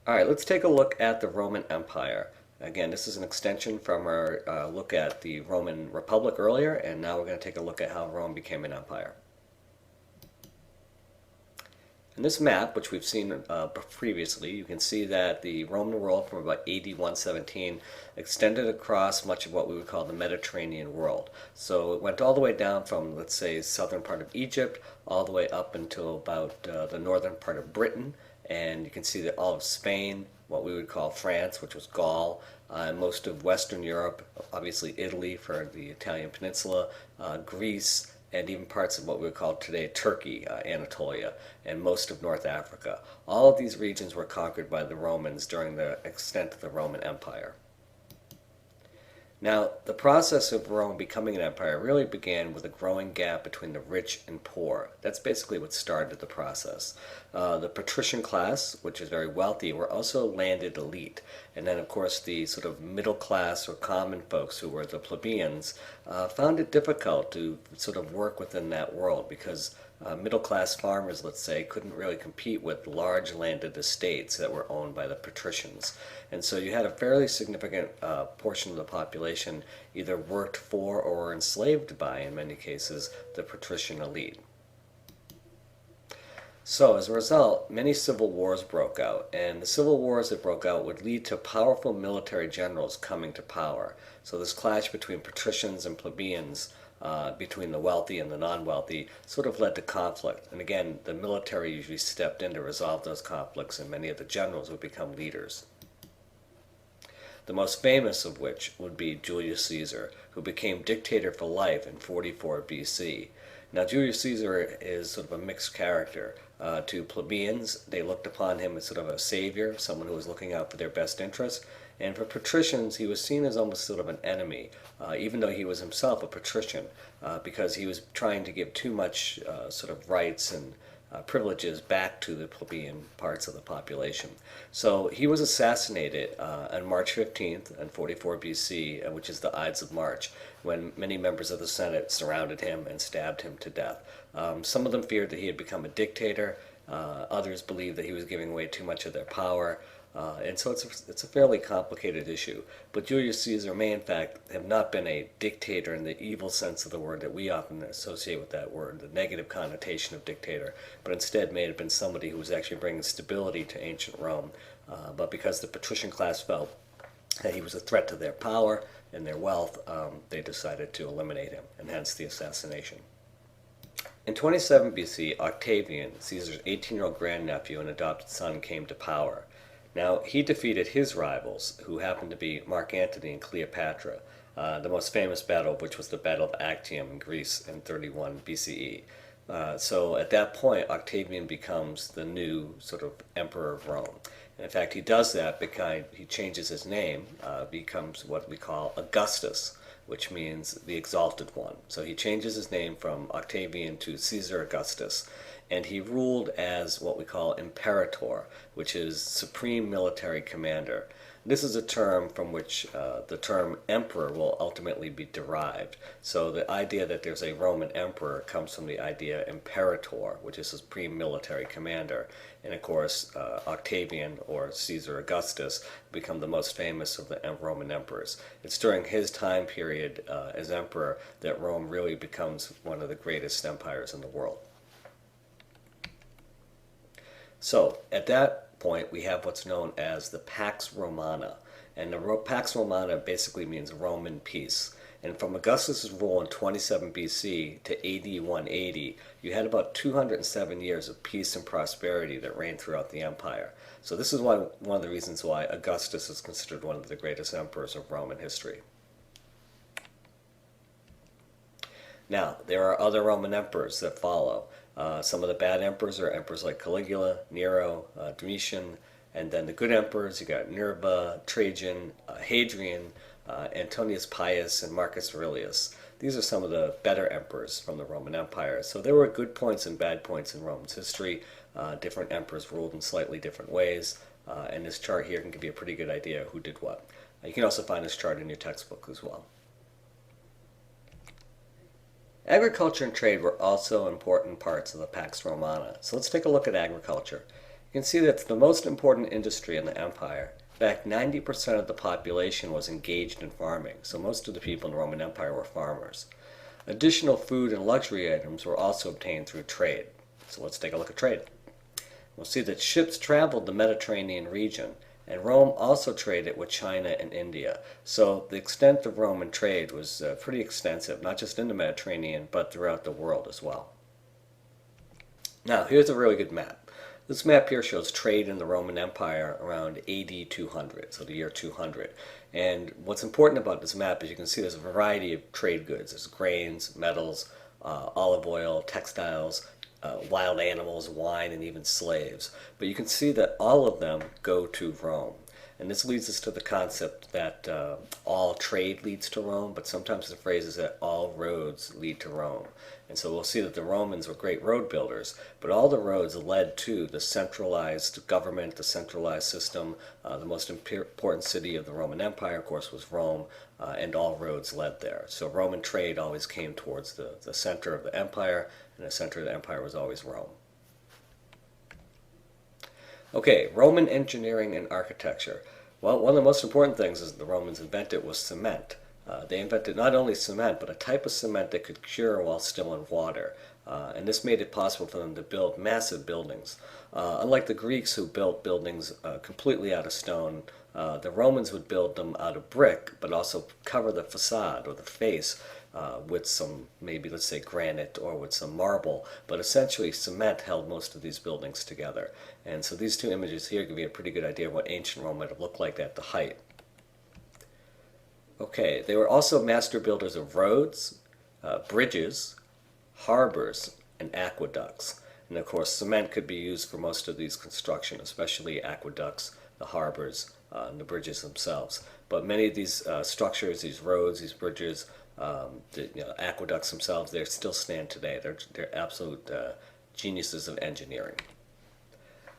All right, let's take a look at the Roman Empire. Again, this is an extension from our look at the Roman Republic earlier, and now we're going to take a look at how Rome became an empire. In this map, which we've seen previously, you can see that the Roman world from about AD 117 extended across much of what we would call the Mediterranean world. So it went all the way down from, let's say, southern part of Egypt, all the way up until about the northern part of Britain, and you can see that all of Spain, what we would call France, which was Gaul, most of Western Europe, obviously Italy for the Italian peninsula, Greece, and even parts of what we would call today Turkey, Anatolia, and most of North Africa. All of these regions were conquered by the Romans during the extent of the Roman Empire. Now, the process of Rome becoming an empire really began with a growing gap between the rich and poor. That's basically what started the process. The patrician class, which is very wealthy, were also landed elite. And then, of course, the sort of middle class or common folks, who were the plebeians, found it difficult to sort of work within that world because middle class farmers, let's say, couldn't really compete with large landed estates that were owned by the patricians. And so you had a fairly significant portion of the population either worked for or were enslaved by, in many cases, the patrician elite. So, as a result, many civil wars broke out, and the civil wars that broke out would lead to powerful military generals coming to power. So, this clash between patricians and plebeians, between the wealthy and the non wealthy, sort of led to conflict. And again, the military usually stepped in to resolve those conflicts, and many of the generals would become leaders. The most famous of which would be Julius Caesar, who became dictator for life in 44 BC. Now, Julius Caesar is sort of a mixed character. To plebeians, they looked upon him as sort of a savior, someone who was looking out for their best interests. And for patricians, he was seen as almost sort of an enemy, even though he was himself a patrician, because he was trying to give too much sort of rights and privileges back to the plebeian parts of the population. So he was assassinated on March 15th in 44 BC, which is the Ides of March, when many members of the Senate surrounded him and stabbed him to death. Some of them feared that he had become a dictator. Others believed that he was giving away too much of their power. And so it's a fairly complicated issue. But Julius Caesar may, in fact, have not been a dictator in the evil sense of the word that we often associate with that word, the negative connotation of dictator, but instead may have been somebody who was actually bringing stability to ancient Rome. But because the patrician class felt that he was a threat to their power and their wealth, they decided to eliminate him, and hence the assassination. In 27 BC, Octavian, Caesar's 18-year-old grandnephew and adopted son, came to power. Now, he defeated his rivals, who happened to be Mark Antony and Cleopatra, the most famous battle of which was the Battle of Actium in Greece in 31 BCE. So at that point, Octavian becomes the new sort of emperor of Rome. And in fact, he does that because he changes his name, becomes what we call Augustus, which means the exalted one. So he changes his name from Octavian to Caesar Augustus, and he ruled as what we call imperator, which is supreme military commander. This is a term from which the term emperor will ultimately be derived. So the idea that there's a Roman emperor comes from the idea imperator, which is supreme military commander. And of course, Octavian or Caesar Augustus become the most famous of the Roman emperors. It's during his time period as emperor that Rome really becomes one of the greatest empires in the world. So at that point, we have what's known as the Pax Romana. And the Pax Romana basically means Roman peace. And from Augustus' rule in 27 BC to AD 180, you had about 207 years of peace and prosperity that reigned throughout the empire. So this is one of the reasons why Augustus is considered one of the greatest emperors of Roman history. Now, there are other Roman emperors that follow. Some of the bad emperors are emperors like Caligula, Nero, Domitian, and then the good emperors, you got Nerva, Trajan, Hadrian, Antonius Pius, and Marcus Aurelius. These are some of the better emperors from the Roman Empire. So there were good points and bad points in Rome's history. Different emperors ruled in slightly different ways, and this chart here can give you a pretty good idea of who did what. You can also find this chart in your textbook as well. Agriculture and trade were also important parts of the Pax Romana. So let's take a look at agriculture. You can see that's the most important industry in the empire. In fact, 90% of the population was engaged in farming, so most of the people in the Roman Empire were farmers. Additional food and luxury items were also obtained through trade. So let's take a look at trade. We'll see that ships traveled the Mediterranean region, and Rome also traded with China and India. So the extent of Roman trade was pretty extensive, not just in the Mediterranean, but throughout the world as well. Now, here's a really good map. This map here shows trade in the Roman Empire around AD 200, so the year 200. And what's important about this map is you can see there's a variety of trade goods. There's grains, metals, olive oil, textiles, wild animals, wine, and even slaves. But you can see that all of them go to Rome. And this leads us to the concept that all trade leads to Rome, but sometimes the phrase is that all roads lead to Rome. And so we'll see that the Romans were great road builders, but all the roads led to the centralized government, the centralized system. The most important city of the Roman Empire, of course, was Rome, and all roads led there. So Roman trade always came towards the center of the empire, and the center of the empire was always Rome. Okay, Roman engineering and architecture. Well, one of the most important things that the Romans invented was cement. They invented not only cement, but a type of cement that could cure while still in water. And this made it possible for them to build massive buildings. Unlike the Greeks who built buildings completely out of stone, the Romans would build them out of brick, but also cover the facade or the face with some, maybe let's say granite or with some marble, but essentially cement held most of these buildings together. And so these two images here give you a pretty good idea of what ancient Rome might have looked like at the height. Okay, they were also master builders of roads, bridges, harbors, and aqueducts. And of course, cement could be used for most of these construction, especially aqueducts, the harbors, and the bridges themselves. But many of these structures, these roads, these bridges, aqueducts themselves, they still stand today. They're absolute geniuses of engineering.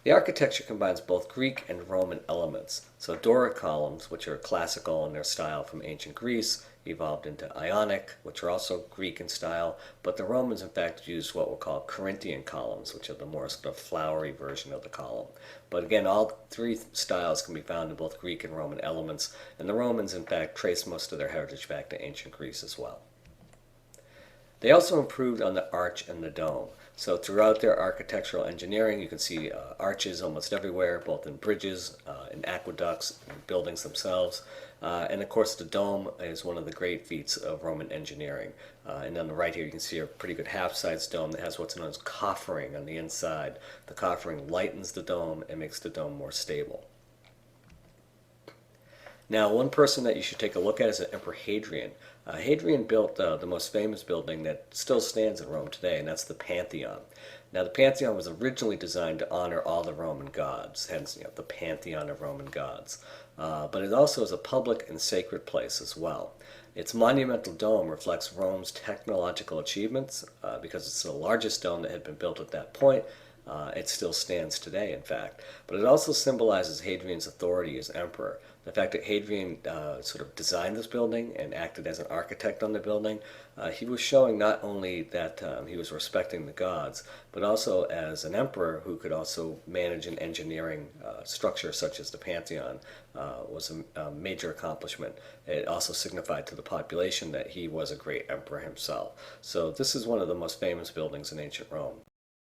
The architecture combines both Greek and Roman elements. So Doric columns, which are classical in their style from ancient Greece, evolved into Ionic, which are also Greek in style, but the Romans in fact used what we'll call Corinthian columns, which are the more sort of flowery version of the column. But again, all three styles can be found in both Greek and Roman elements, and the Romans in fact trace most of their heritage back to ancient Greece as well. They also improved on the arch and the dome. So throughout their architectural engineering, you can see arches almost everywhere, both in bridges, in aqueducts, in buildings themselves. And of course, the dome is one of the great feats of Roman engineering. And on the right here, you can see a pretty good half-size dome that has what's known as coffering on the inside. The coffering lightens the dome and makes the dome more stable. Now, one person that you should take a look at is Emperor Hadrian. Hadrian built the most famous building that still stands in Rome today, and that's the Pantheon. Now, the Pantheon was originally designed to honor all the Roman gods, hence the Pantheon of Roman gods. But it also is a public and sacred place as well. Its monumental dome reflects Rome's technological achievements because it's the largest dome that had been built at that point. It still stands today, in fact. But it also symbolizes Hadrian's authority as emperor. The fact that Hadrian sort of designed this building and acted as an architect on the building, he was showing not only that he was respecting the gods, but also as an emperor who could also manage an engineering structure such as the Pantheon was a major accomplishment. It also signified to the population that he was a great emperor himself. So this is one of the most famous buildings in ancient Rome.